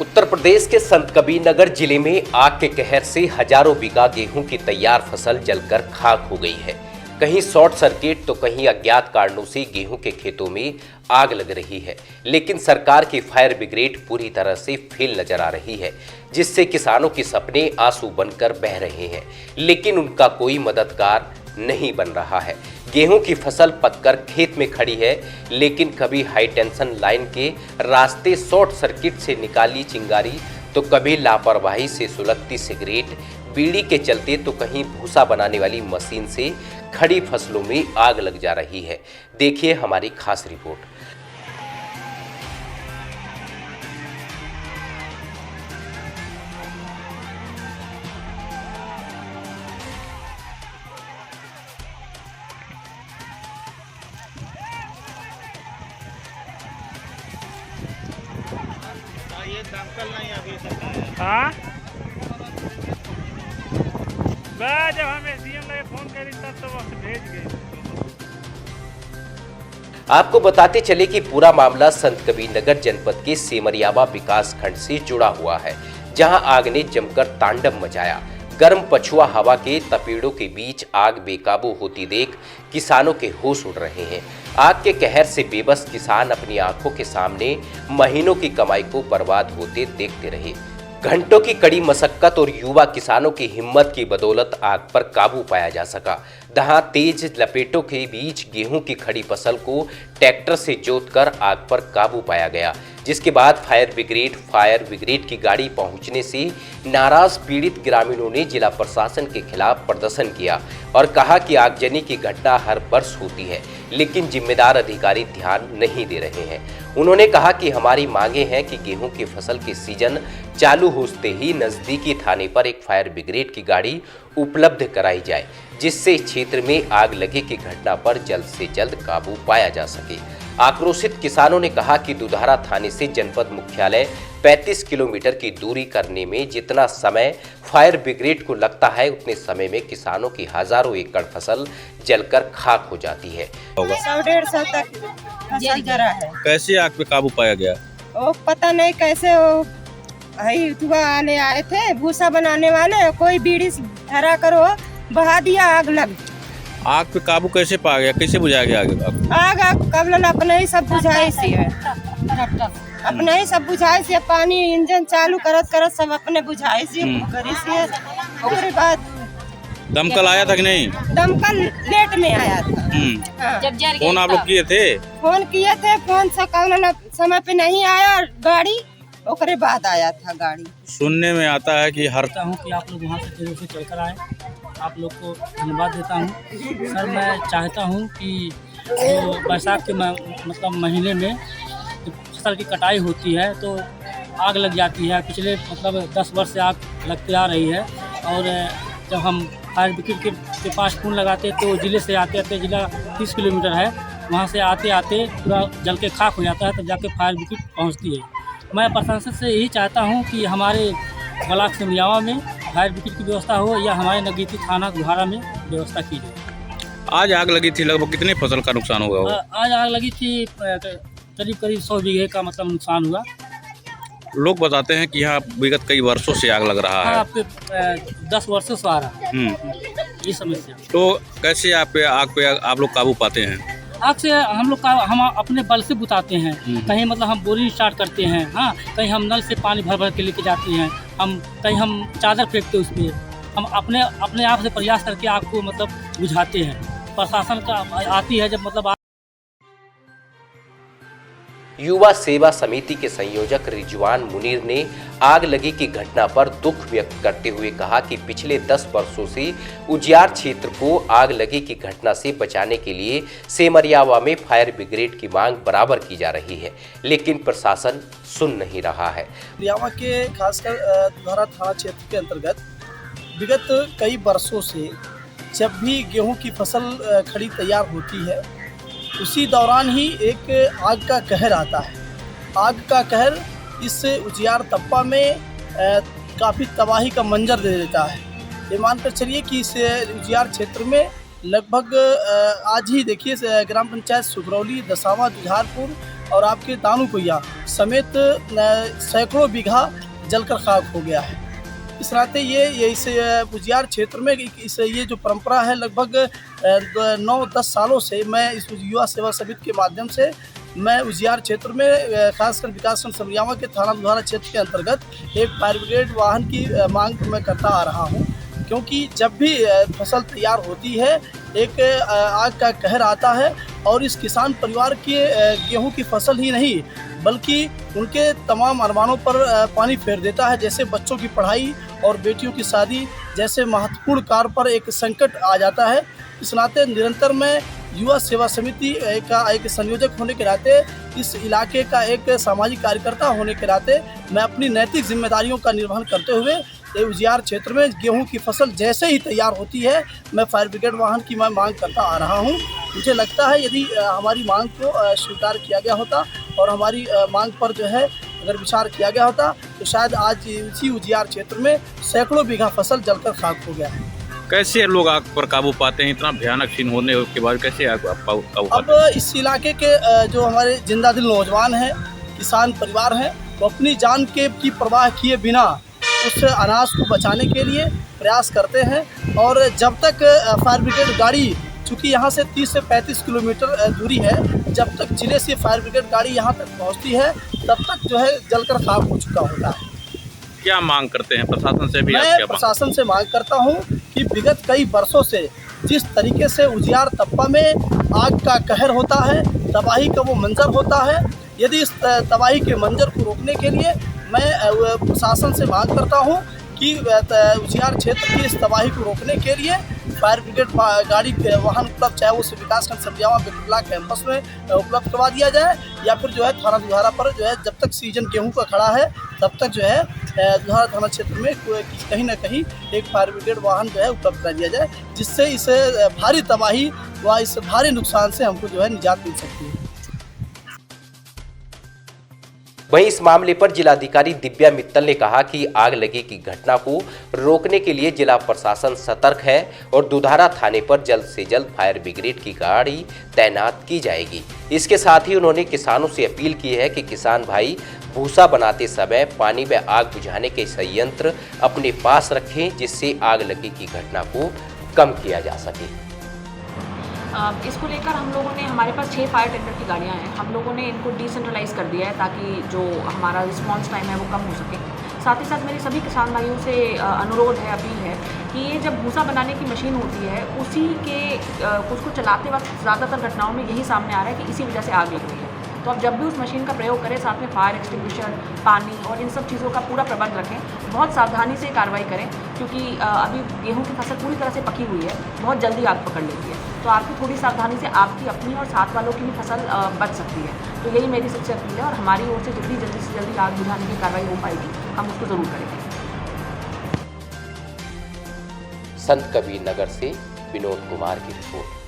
उत्तर प्रदेश के संत कबीरनगर जिले में आग के कहर से हजारों बीघा गेहूं की तैयार फसल जलकर खाक हो गई है। कहीं शॉर्ट सर्किट तो कहीं अज्ञात कारणों से गेहूं के खेतों में आग लग रही है, लेकिन सरकार की फायर ब्रिगेड पूरी तरह से फेल नजर आ रही है, जिससे किसानों के सपने आंसू बनकर बह रहे हैं, लेकिन उनका कोई मददगार नहीं बन रहा है। गेहूं की फसल पककर खेत में खड़ी है, लेकिन कभी हाई टेंशन लाइन के रास्ते शॉर्ट सर्किट से निकाली चिंगारी तो कभी लापरवाही से सुलगती सिगरेट बीड़ी के चलते तो कहीं भूसा बनाने वाली मशीन से खड़ी फसलों में आग लग जा रही है। देखिए हमारी खास रिपोर्ट। ये दमकल नहीं अभी तक आया। हाँ जब हमें सीएम लगे फोन करी तब तो वक्त भेज गए। आपको बताते चले कि पूरा मामला संत कबीरनगर जनपद के सेमरियावा विकास खंड से जुड़ा हुआ है, जहां आग ने जमकर तांडव मचाया। गर्म पछुआ हवा के तपेड़ों के बीच आग बेकाबू होती देख किसानों के होश उड़ रहे हैं। आग के कहर से बेबस किसान अपनी आंखों के सामने महीनों की कमाई को बर्बाद होते देखते रहे। घंटों की कड़ी मशक्कत और युवा किसानों की हिम्मत की बदौलत आग पर काबू पाया जा सका। जहां तेज लपेटों के बीच गेहूं की खड़ी फसल को ट्रैक्टर से जोतकर आग पर काबू पाया गया, जिसके बाद फायर ब्रिगेड की गाड़ी पहुंचने से नाराज पीड़ित ग्रामीणों ने जिला प्रशासन के खिलाफ प्रदर्शन किया और कहा कि आगजनी की घटना हर वर्ष होती है, लेकिन जिम्मेदार अधिकारी ध्यान नहीं दे रहे हैं। उन्होंने कहा कि हमारी मांगे हैं कि गेहूं की फसल के सीजन चालू होते ही नजदीकी थाने पर एक फायर ब्रिगेड की गाड़ी उपलब्ध कराई जाए, जिससे क्षेत्र में आग लगे की घटना पर जल्द से जल्द काबू पाया जा सके। आक्रोशित किसानों ने कहा कि दुधारा थाने से जनपद मुख्यालय 35 किलोमीटर की दूरी करने में जितना समय फायर ब्रिगेड को लगता है, उतने समय में किसानों की हजारों एकड़ फसल जलकर खाक हो जाती है। 100-150 तक फसल जरा है। कैसे आग पे काबू पाया गया? वो पता नहीं कैसे वो धुआं आने आए थे, भूसा बनाने वाले, कोई बीड़ी धरा करो बहा दिया, आग लग। आग पे काबू कैसे पाया गया, कैसे बुझाया गया आग कबल अपने ही सब बुझाई से है, अपने ही सब बुझाई से, पानी इंजन चालू करत सब अपने बुझाई से करी से। उसके बाद दमकल आया था कि नहीं? दमकल लेट में आया था। हाँ। फोन आप लोग किए थे? फोन किए थे, फोन से कबल समय पे नहीं आया, गाड़ी ओकरे बाद आया था गाड़ी। सुनने में आता है कि हर हूँ कि आप लोग वहाँ से जरूर से चल कर आए। आप लोग को धन्यवाद देता हूँ सर। मैं चाहता हूँ कि जो बैसाख के मतलब महीने में जब फसल की कटाई होती है तो आग लग जाती है। पिछले मतलब 10 वर्ष से आग लगती आ रही है, और जब हम फायर ब्रिगेड के पास फोन लगाते तो जिले से आते जिला 30 किलोमीटर है, वहाँ से आते आते पूरा जल के खाक हो जाता है, तब जाके फायर ब्रिगेड पहुँचती है। मैं प्रशासन से यही चाहता हूँ कि हमारे ब्लॉक सेमरियावा में फायर ब्रिगेड की व्यवस्था हो, या हमारे नगीती थाना दुधारा में व्यवस्था की जाए। आज आग लगी थी, लगभग कितने फसल का नुकसान होगा? आज आग लगी थी, करीब 100 बीघे का मतलब नुकसान हुआ। लोग बताते हैं कि यहाँ विगत कई वर्षों से आग लग रहा है। आपके 10 वर्षों से आ रहा है ये समस्या। तो कैसे आग पे आप लोग काबू पाते हैं? आग से हम लोग हम अपने बल से बुताते हैं। कहीं मतलब हम बोरिंग स्टार्ट करते हैं, हाँ, कहीं हम नल से पानी भर के लेके जाते हैं, कहीं हम चादर फेंकते उस पर, हम अपने आप से प्रयास करके आग को मतलब बुझाते हैं। प्रशासन का आती है जब मतलब। युवा सेवा समिति के संयोजक रिजवान मुनीर ने आग लगी की घटना पर दुख व्यक्त करते हुए कहा कि पिछले 10 वर्षों से उजियार क्षेत्र को आग लगी की घटना से बचाने के लिए सेमरियावा में फायर ब्रिगेड की मांग बराबर की जा रही है, लेकिन प्रशासन सुन नहीं रहा है। सेमरियावा के खासकर दुधारा थाना क्षेत्र के अंतर्गत विगत कई वर्षों से जब भी गेहूं की फसल खड़ी तैयार होती है, उसी दौरान ही एक आग का कहर आता है। आग का कहर इस उजियार तप्पा में काफ़ी तबाही का मंजर दे देता है। ये मानकर चलिए कि इस उजियार क्षेत्र में लगभग आज ही देखिए ग्राम पंचायत सुगरौली, दसावा, जुझारपुर और आपके दानू कुइया समेत सैकड़ों बीघा जलकर खाक हो गया है। इस नाते ये इस उजियार क्षेत्र में ये जो परंपरा है लगभग 9-10 सालों से मैं इस युवा सेवा समिति के माध्यम से मैं उजियार क्षेत्र में खासकर विकासखंड समरियावा के थाना दुधारा क्षेत्र के अंतर्गत एक फायर ब्रिगेड वाहन की मांग मैं करता आ रहा हूं, क्योंकि जब भी फसल तैयार होती है एक आग का कहर आता है और इस किसान परिवार के गेहूं की फसल ही नहीं बल्कि उनके तमाम अरमानों पर पानी फेर देता है। जैसे बच्चों की पढ़ाई और बेटियों की शादी जैसे महत्वपूर्ण कार्य पर एक संकट आ जाता है। इस नाते निरंतर मैं युवा सेवा समिति का एक संयोजक होने के नाते, इस इलाके का एक सामाजिक कार्यकर्ता होने के नाते मैं अपनी नैतिक जिम्मेदारियों का निर्वहन करते हुए उजियार क्षेत्र में गेहूं की फसल जैसे ही तैयार होती है मैं फायर ब्रिगेड वाहन की मैं मांग करता आ रहा हूं। मुझे लगता है यदि हमारी मांग को स्वीकार किया गया होता और हमारी मांग पर जो है अगर विचार किया गया होता तो शायद आज इसी उजियार क्षेत्र में सैकड़ों बीघा फसल जलकर खाक हो गया है। कैसे लोग आग पर काबू पाते हैं? इतना भयानक सीन होने के बाद कैसे आग पर काबू अब पाते हैं? इस इलाके के जो हमारे जिंदा दिल नौजवान हैं, किसान परिवार हैं, वो अपनी जान की परवाह किए बिना उस अनाज को बचाने के लिए प्रयास करते हैं। और जब तक फायर ब्रिगेड गाड़ी, चूँकि यहाँ से 30 से 35 किलोमीटर दूरी है, जब तक जिले से फायर ब्रिगेड गाड़ी यहाँ तक पहुँचती है तब तक जो है जलकर खाक हो चुका होता है। क्या मांग करते हैं प्रशासन से भी? मैं प्रशासन से मांग करता हूँ कि विगत कई वर्षों से जिस तरीके से उजियार तप्पा में आग का कहर होता है, तबाही का वो मंजर होता है, यदि इस तबाही के मंजर को रोकने के लिए मैं प्रशासन से मांग करता हूँ कि उजियार क्षेत्र की इस तबाही को रोकने के लिए फायर ब्रिगेड गाड़ी वाहन उपलब्ध, चाहे उस विकासखंड समरियावा बिरला कैंपस में उपलब्ध करवा दिया जाए या फिर जो है थाना दुधारा पर जो है जब तक सीजन गेहूं का खड़ा है तब तक जो है दुधारा थाना क्षेत्र में कहीं ना कहीं एक फायर ब्रिगेड वाहन जो है उपलब्ध करा दिया जाए, जिससे इस भारी तबाही व इस भारी नुकसान से हमको जो है निजात मिल सकती है। वहीं इस मामले पर जिलाधिकारी दिव्या मित्तल ने कहा कि आग लगी की घटना को रोकने के लिए जिला प्रशासन सतर्क है और दुधारा थाने पर जल्द से जल्द फायर ब्रिगेड की गाड़ी तैनात की जाएगी। इसके साथ ही उन्होंने किसानों से अपील की है कि किसान भाई भूसा बनाते समय पानी में आग बुझाने के संयंत्र अपने पास रखें, जिससे आग लगी की घटना को कम किया जा सके। इसको लेकर हम लोगों ने, हमारे पास 6 फायर टेंडर की गाड़ियां हैं, हम लोगों ने इनको डिसेंट्रलाइज कर दिया है ताकि जो हमारा रिस्पांस टाइम है वो कम हो सके। साथ ही साथ मेरी सभी किसान भाइयों से अनुरोध है, अपील है कि ये जब भूसा बनाने की मशीन होती है उसी के उसको चलाते वक्त ज़्यादातर घटनाओं में यही सामने आ रहा है कि इसी वजह से आग लग रही है। तो आप जब भी उस मशीन का प्रयोग करें साथ में फायर एक्सटिंग्विशर, पानी और इन सब चीज़ों का पूरा प्रबंध रखें। बहुत सावधानी से कार्रवाई करें क्योंकि अभी गेहूं की फसल पूरी तरह से पकी हुई है, बहुत जल्दी आग पकड़ लेती है। तो आपकी थोड़ी सावधानी से आपकी अपनी और साथ वालों की भी फसल बच सकती है। तो यही मेरी सबसे अपील है और हमारी ओर से जितनी जल्दी से जल्दी आग बुझाने की कार्रवाई हो पाएगी हम उसको ज़रूर करेंगे। संत कबीर नगर से विनोद कुमार की रिपोर्ट।